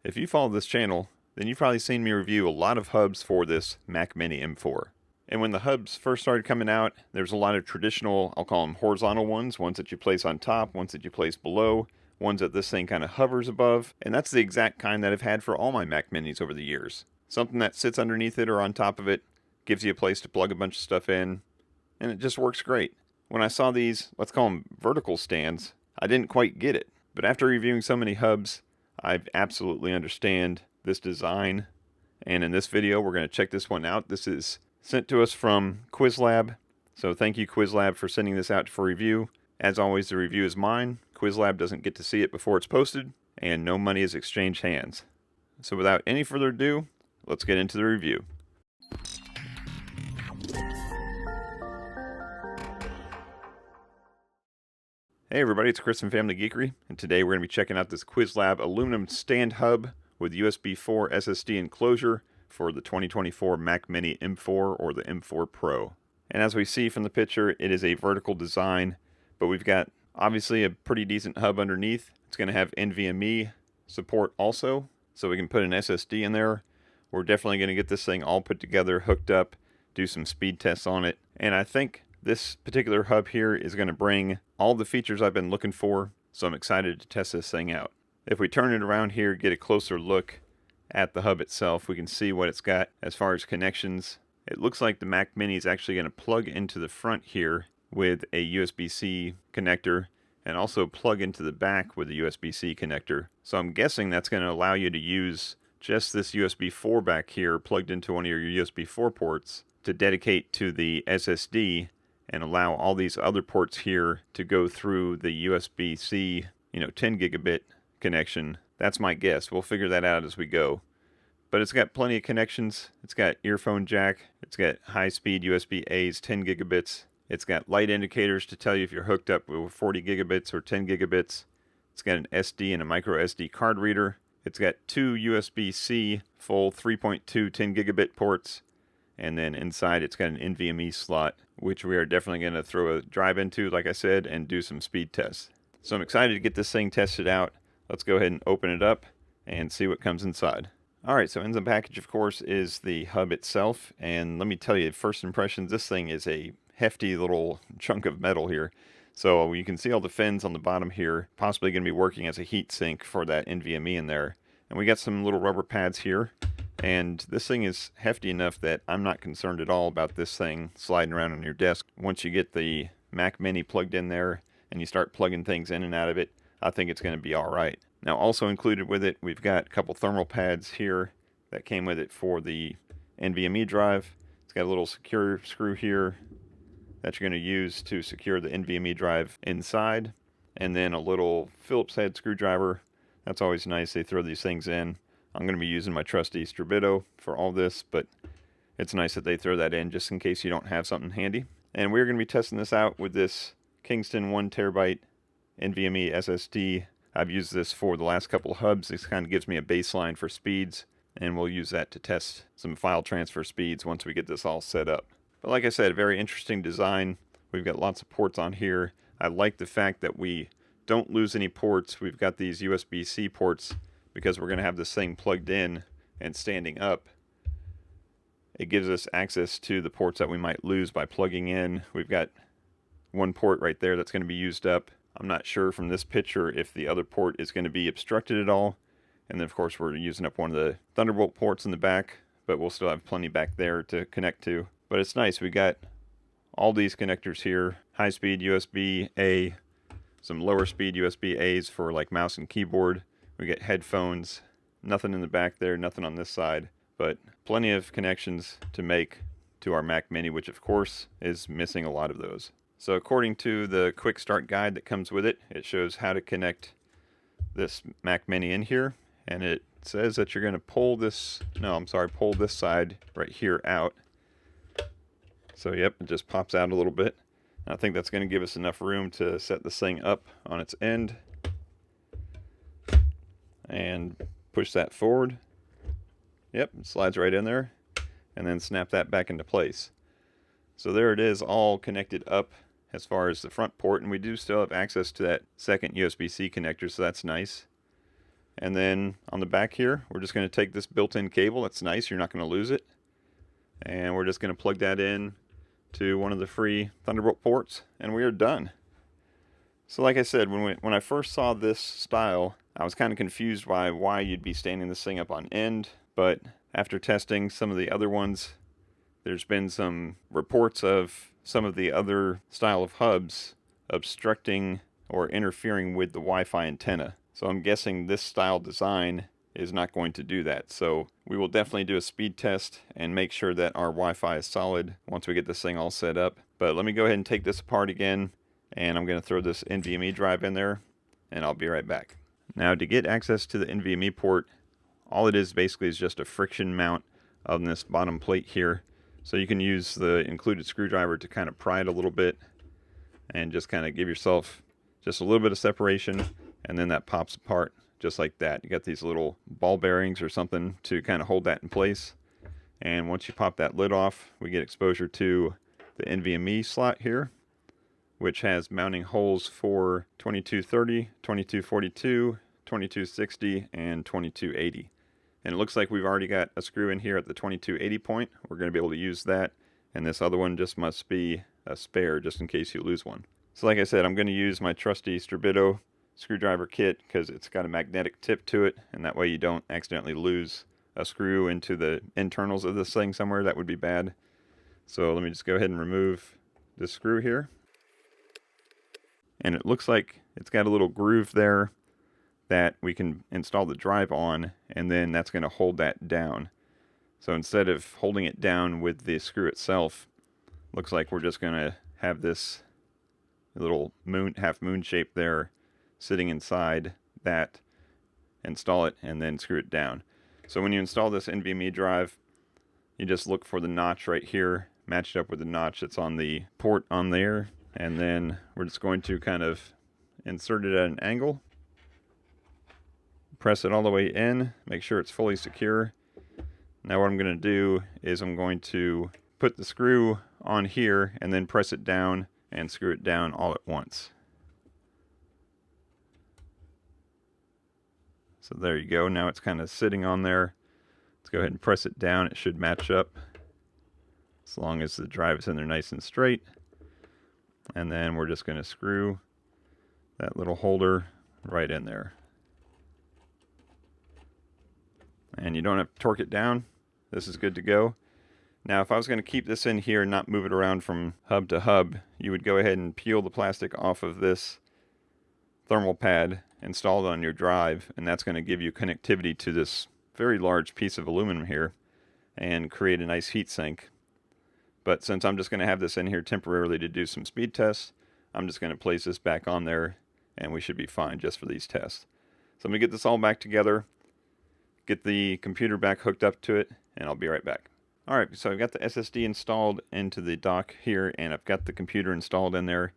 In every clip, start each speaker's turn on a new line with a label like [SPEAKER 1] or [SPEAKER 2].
[SPEAKER 1] If you follow this channel, then you've probably seen me review a lot of hubs for this Mac Mini M4. And when the hubs first started coming out, there's a lot of traditional, I'll call them horizontal ones that you place on top, ones that you place below, ones that this thing kind of hovers above, and that's the exact kind that I've had for all my Mac Minis over the years. Something that sits underneath it or on top of it, gives you a place to plug a bunch of stuff in, and it just works great. When I saw these, let's call them vertical stands, I didn't quite get it. But after reviewing so many hubs, I absolutely understand this design. And in this video, we're going to check this one out. This is sent to us from Qwiizlab. So thank you, Qwiizlab, for sending this out for review. As always, the review is mine. Qwiizlab doesn't get to see it before it's posted, and no money is exchanged hands. So without any further ado, let's get into the review. Hey everybody, it's Chris from FamilyGeekery, and today we're going to be checking out this Qwiizlab aluminum stand hub with USB 4 SSD enclosure for the 2024 Mac Mini M4 or the M4 Pro. And as we see from the picture, it is a vertical design, but we've got obviously a pretty decent hub underneath. It's going to have NVMe support also, so we can put an SSD in there. We're definitely going to get this thing all put together, hooked up, do some speed tests on it, and I think this particular hub here is going to bring all the features I've been looking for, so I'm excited to test this thing out. If we turn it around here, get a closer look at the hub itself, we can see what it's got as far as connections. It looks like the Mac Mini is actually going to plug into the front here with a USB-C connector and also plug into the back with a USB-C connector. So I'm guessing that's going to allow you to use just this USB 4 back here plugged into one of your USB 4 ports to dedicate to the SSD and allow all these other ports here to go through the USB-C, 10 gigabit connection. That's my guess. We'll figure that out as we go. But it's got plenty of connections. It's got earphone jack. It's got high-speed USB-A's, 10 gigabits. It's got light indicators to tell you if you're hooked up with 40 gigabits or 10 gigabits. It's got an SD and a micro SD card reader. It's got two USB-C full 3.2 10 gigabit ports. And then inside it's got an NVMe slot, which we are definitely going to throw a drive into, like I said, and do some speed tests. So I'm excited to get this thing tested out. Let's go ahead and open it up and see what comes inside. Alright, so in the package, of course, is the hub itself. And let me tell you, first impressions, this thing is a hefty little chunk of metal here. So you can see all the fins on the bottom here, possibly going to be working as a heat sink for that NVMe in there. And we got some little rubber pads here. And this thing is hefty enough that I'm not concerned at all about this thing sliding around on your desk. Once you get the Mac Mini plugged in there and you start plugging things in and out of it, I think it's going to be alright. Now also included with it, we've got a couple thermal pads here that came with it for the NVMe drive. It's got a little secure screw here that you're going to use to secure the NVMe drive inside. And then a little Phillips head screwdriver. That's always nice. They throw these things in. I'm going to be using my trusty Strabito for all this, but it's nice that they throw that in just in case you don't have something handy. And we're going to be testing this out with this Kingston 1TB NVMe SSD. I've used this for the last couple of hubs. This kind of gives me a baseline for speeds, and we'll use that to test some file transfer speeds once we get this all set up. But like I said, a very interesting design. We've got lots of ports on here. I like the fact that we don't lose any ports. We've got these USB-C ports because we're going to have this thing plugged in and standing up. It gives us access to the ports that we might lose by plugging in. We've got one port right there that's going to be used up. I'm not sure from this picture if the other port is going to be obstructed at all. And then of course we're using up one of the Thunderbolt ports in the back, but we'll still have plenty back there to connect to. But it's nice. We got all these connectors here. High-speed USB-A, some lower speed USB-A's for like mouse and keyboard. We get headphones, nothing in the back there, nothing on this side, but plenty of connections to make to our Mac Mini, which of course is missing a lot of those. So according to the quick start guide that comes with it, it shows how to connect this Mac Mini in here, and it says that you're going to pull this side right here out. So yep, it just pops out a little bit. And I think that's going to give us enough room to set this thing up on its end and push that forward. Yep, it slides right in there, and then snap that back into place. So there it is, all connected up as far as the front port, and we do still have access to that second USB-C connector, so that's nice. And then on the back here, we're just going to take this built-in cable. That's nice, you're not going to lose it. And we're just going to plug that in to one of the free Thunderbolt ports, and we are done. So like I said, when I first saw this style, I was kind of confused by why you'd be standing this thing up on end, but after testing some of the other ones, there's been some reports of some of the other style of hubs obstructing or interfering with the Wi-Fi antenna. So I'm guessing this style design is not going to do that. So we will definitely do a speed test and make sure that our Wi-Fi is solid once we get this thing all set up. But let me go ahead and take this apart again, and I'm going to throw this NVMe drive in there, and I'll be right back. Now, to get access to the NVMe port, all it is basically is just a friction mount on this bottom plate here. So you can use the included screwdriver to kind of pry it a little bit and just kind of give yourself just a little bit of separation, and then that pops apart just like that. You got these little ball bearings or something to kind of hold that in place. And once you pop that lid off, we get exposure to the NVMe slot here, which has mounting holes for 2230, 2242, 2260, and 2280. And it looks like we've already got a screw in here at the 2280 point. We're going to be able to use that, and this other one just must be a spare just in case you lose one. So like I said, I'm going to use my trusty Strabito screwdriver kit because it's got a magnetic tip to it, and that way you don't accidentally lose a screw into the internals of this thing somewhere. That would be bad. So let me just go ahead and remove this screw here. And it looks like it's got a little groove there that we can install the drive on, and then that's going to hold that down. So instead of holding it down with the screw itself, looks like we're just going to have this little half moon shape there sitting inside that, install it, and then screw it down. So when you install this NVMe drive, you just look for the notch right here, match it up with the notch that's on the port on there, and then we're just going to kind of insert it at an angle, press it all the way in, make sure it's fully secure. Now what I'm going to do is I'm going to put the screw on here and then press it down and screw it down all at once. So there you go. Now it's kind of sitting on there. Let's go ahead and press it down. It should match up as long as the drive is in there nice and straight. And then we're just going to screw that little holder right in there. And you don't have to torque it down. This is good to go. Now if I was going to keep this in here and not move it around from hub to hub, you would go ahead and peel the plastic off of this thermal pad, install it on your drive, and that's going to give you connectivity to this very large piece of aluminum here and create a nice heat sink. But since I'm just going to have this in here temporarily to do some speed tests, I'm just going to place this back on there, and we should be fine just for these tests. So I'm going to get this all back together, get the computer back hooked up to it, and I'll be right back. Alright, so I've got the SSD installed into the dock here, and I've got the computer installed in there,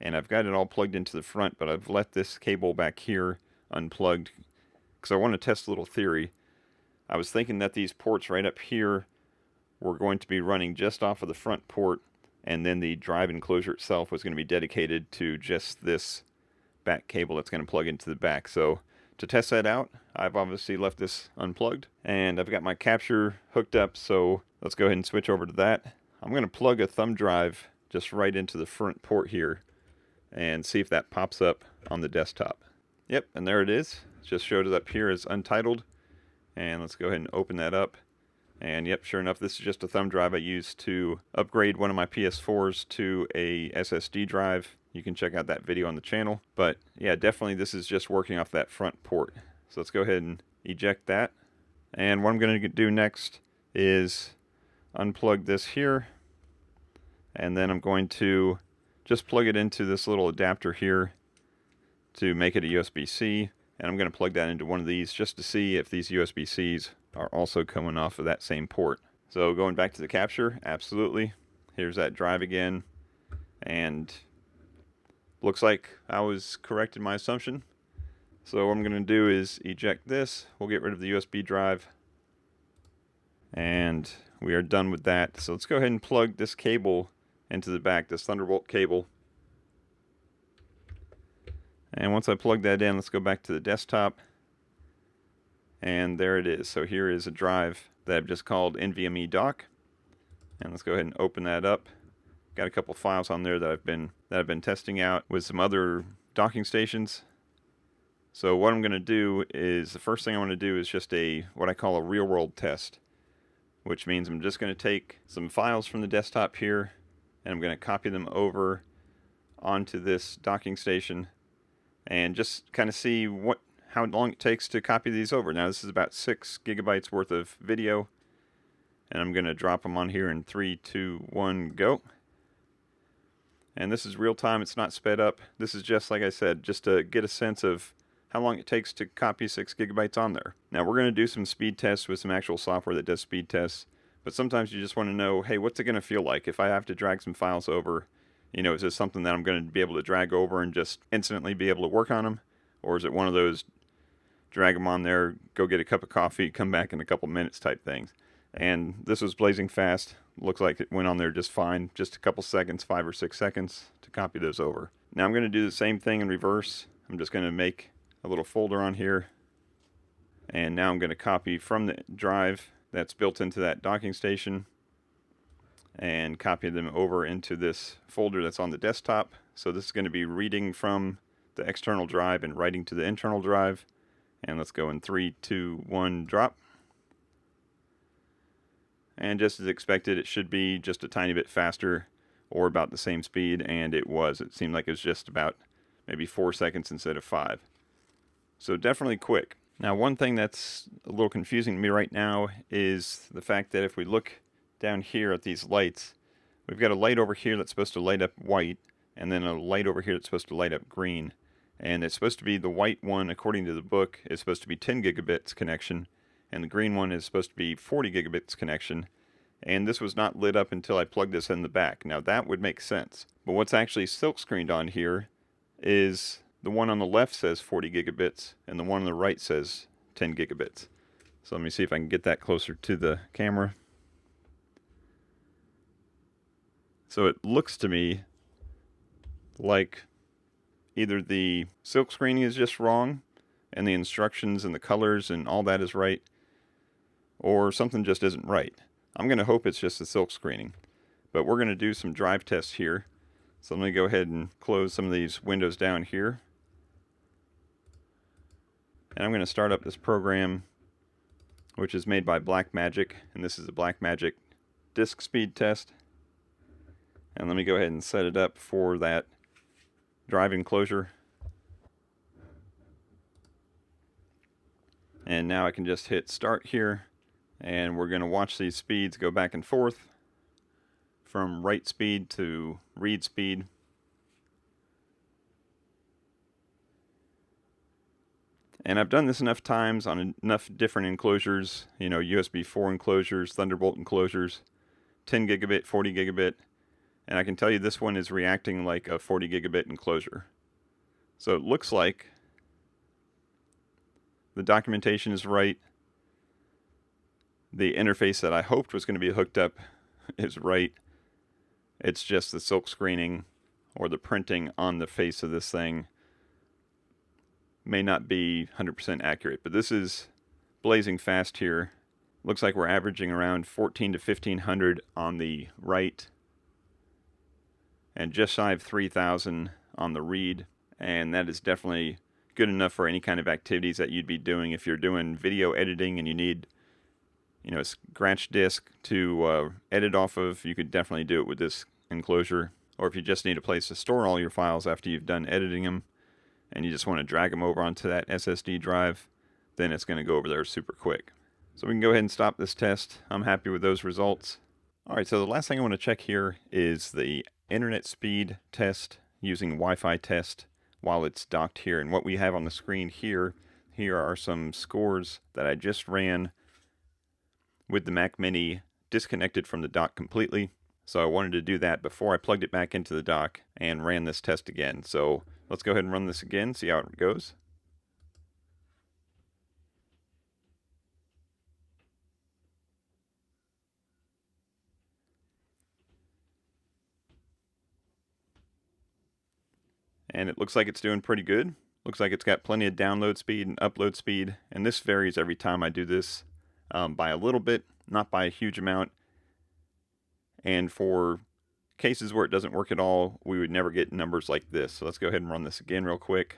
[SPEAKER 1] and I've got it all plugged into the front, but I've left this cable back here unplugged because I want to test a little theory. I was thinking that these ports right up here were going to be running just off of the front port, and then the drive enclosure itself was going to be dedicated to just this back cable that's going to plug into the back. So to test that out, I've obviously left this unplugged, and I've got my capture hooked up, so let's go ahead and switch over to that. I'm going to plug a thumb drive just right into the front port here and see if that pops up on the desktop. Yep, and there it is. It just showed it up here as untitled. And let's go ahead and open that up. And yep, sure enough, this is just a thumb drive I used to upgrade one of my PS4s to a SSD drive. You can check out that video on the channel. But yeah, definitely this is just working off that front port. So let's go ahead and eject that. And what I'm going to do next is unplug this here. And then I'm going to just plug it into this little adapter here to make it a USB-C, and I'm going to plug that into one of these just to see if these USB-Cs are also coming off of that same port. So going back to the capture, absolutely. Here's that drive again, and looks like I was correct in my assumption. So what I'm going to do is eject this. We'll get rid of the USB drive, and we are done with that. So let's go ahead and plug this cable into the back, this Thunderbolt cable. And once I plug that in, let's go back to the desktop. And there it is. So here is a drive that I've just called NVMe dock. And let's go ahead and open that up. Got a couple files on there that I've been testing out with some other docking stations. So what I'm going to do is, the first thing I want to do is just what I call a real world test, which means I'm just going to take some files from the desktop here and I'm going to copy them over onto this docking station and just kind of see how long it takes to copy these over. Now this is about 6 gigabytes worth of video, and I'm going to drop them on here in 3, 2, 1, go. And this is real time, it's not sped up. This is just, like I said, just to get a sense of how long it takes to copy 6 gigabytes on there. Now we're going to do some speed tests with some actual software that does speed tests, but sometimes you just want to know, hey, what's it going to feel like if I have to drag some files over? You know, is this something that I'm going to be able to drag over and just instantly be able to work on them? Or is it one of those drag them on there, go get a cup of coffee, come back in a couple minutes type things? And this was blazing fast. Looks like it went on there just fine. Just a couple seconds, 5 or 6 seconds to copy those over. Now I'm going to do the same thing in reverse. I'm just going to make a little folder on here. And now I'm going to copy from the drive that's built into that docking station and copy them over into this folder that's on the desktop. So this is going to be reading from the external drive and writing to the internal drive. And let's go in 3, 2, 1, drop. And just as expected, it should be just a tiny bit faster or about the same speed, and it was. It seemed like it was just about maybe 4 seconds instead of 5. So definitely quick. Now one thing that's a little confusing to me right now is the fact that if we look down here at these lights, we've got a light over here that's supposed to light up white, and then a light over here that's supposed to light up green. And it's supposed to be the white one, according to the book, is supposed to be 10 gigabits connection, and the green one is supposed to be 40 gigabits connection. And this was not lit up until I plugged this in the back. Now that would make sense. But what's actually silk screened on here is the one on the left says 40 gigabits, and the one on the right says 10 gigabits. So let me see if I can get that closer to the camera. So it looks to me like either the silk screening is just wrong, and the instructions and the colors and all that is right, or something just isn't right. I'm going to hope it's just the silk screening, but we're going to do some drive tests here. So let me go ahead and close some of these windows down here. And I'm going to start up this program, which is made by Blackmagic, and this is a Blackmagic disk speed test. And let me go ahead and set it up for that drive enclosure. And now I can just hit start here, and we're going to watch these speeds go back and forth from write speed to read speed. And I've done this enough times on enough different enclosures, you know, USB 4 enclosures, Thunderbolt enclosures, 10 gigabit, 40 gigabit, and I can tell you this one is reacting like a 40 gigabit enclosure. So it looks like the documentation is right. The interface that I hoped was going to be hooked up is right. It's just the silk screening or the printing on the face of this thing may not be 100% accurate, but this is blazing fast here. Looks like we're averaging around 14 to 1500 on the write and just shy of 3000 on the read, and that is definitely good enough for any kind of activities that you'd be doing. If you're doing video editing and you need, you know, a scratch disk to edit off of, you could definitely do it with this enclosure. Or if you just need a place to store all your files after you've done editing them and you just want to drag them over onto that SSD drive, then it's going to go over there super quick. So we can go ahead and stop this test. I'm happy with those results. Alright, so the last thing I want to check here is the internet speed test using Wi-Fi test while it's docked here. And what we have on the screen here are some scores that I just ran with the Mac Mini disconnected from the dock completely. So I wanted to do that before I plugged it back into the dock and ran this test again. So let's go ahead and run this again, see how it goes. And it looks like it's doing pretty good. Looks like it's got plenty of download speed and upload speed, and this varies every time I do this by a little bit, not by a huge amount. And for cases where it doesn't work at all, we would never get numbers like this. So let's go ahead and run this again real quick.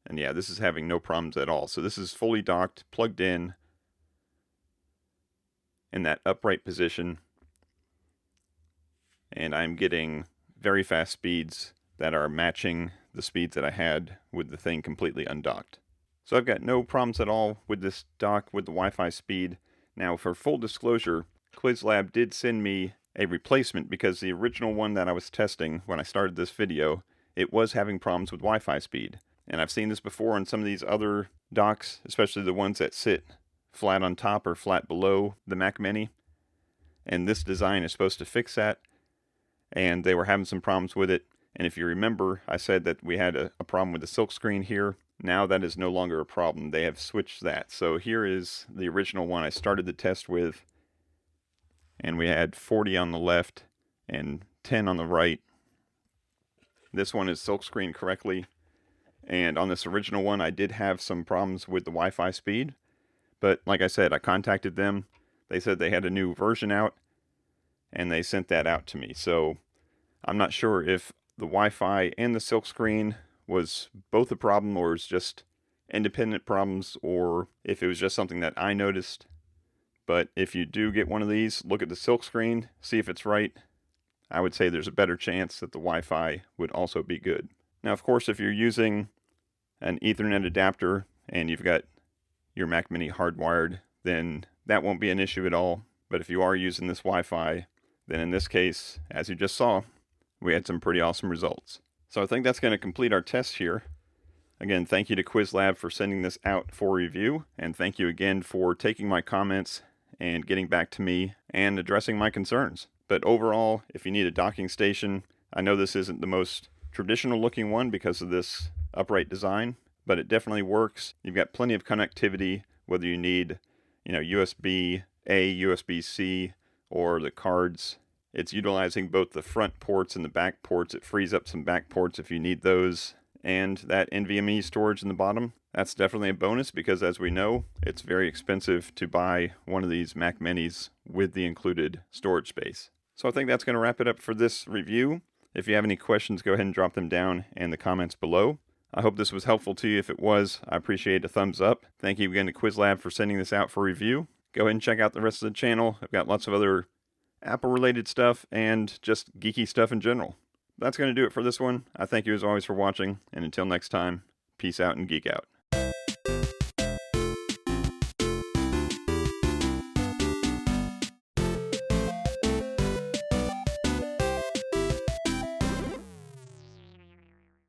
[SPEAKER 1] And yeah, this is having no problems at all. So this is fully docked, plugged in that upright position. And I'm getting very fast speeds that are matching the speeds that I had with the thing completely undocked. So I've got no problems at all with this dock with the Wi-Fi speed. Now, for full disclosure, Qwiizlab did send me a replacement because the original one that I was testing when I started this video, it was having problems with Wi-Fi speed. And I've seen this before on some of these other docks, especially the ones that sit flat on top or flat below the Mac Mini. And this design is supposed to fix that. And they were having some problems with it. And if you remember, I said that we had a problem with the silk screen here. Now that is no longer a problem. They have switched that. So here is the original one I started the test with. And we had 40 on the left and 10 on the right. This one is silk screen correctly. And on this original one, I did have some problems with the Wi-Fi speed. But like I said, I contacted them. They said they had a new version out. And they sent that out to me. So I'm not sure if the Wi-Fi and the silk screen was both a problem or was just independent problems, or if it was just something that I noticed. But if you do get one of these, look at the silk screen, see if it's right. I would say there's a better chance that the Wi-Fi would also be good. Now, of course, if you're using an Ethernet adapter and you've got your Mac Mini hardwired, then that won't be an issue at all. But if you are using this Wi-Fi, then in this case, as you just saw, we had some pretty awesome results. So I think that's going to complete our test here. Again, thank you to Qwiizlab for sending this out for review, and thank you again for taking my comments and getting back to me and addressing my concerns. But overall, if you need a docking station, I know this isn't the most traditional looking one because of this upright design, but it definitely works. You've got plenty of connectivity, whether you need, USB-A, USB-C, or the cards. It's utilizing both the front ports and the back ports. It frees up some back ports if you need those. And that NVMe storage in the bottom, that's definitely a bonus because, as we know, it's very expensive to buy one of these Mac Minis with the included storage space. So I think that's going to wrap it up for this review. If you have any questions, go ahead and drop them down in the comments below. I hope this was helpful to you. If it was, I appreciate a thumbs up. Thank you again to Qwiizlab for sending this out for review. Go ahead and check out the rest of the channel. I've got lots of other Apple-related stuff and just geeky stuff in general. That's going to do it for this one. I thank you as always for watching, and until next time, peace out and geek out.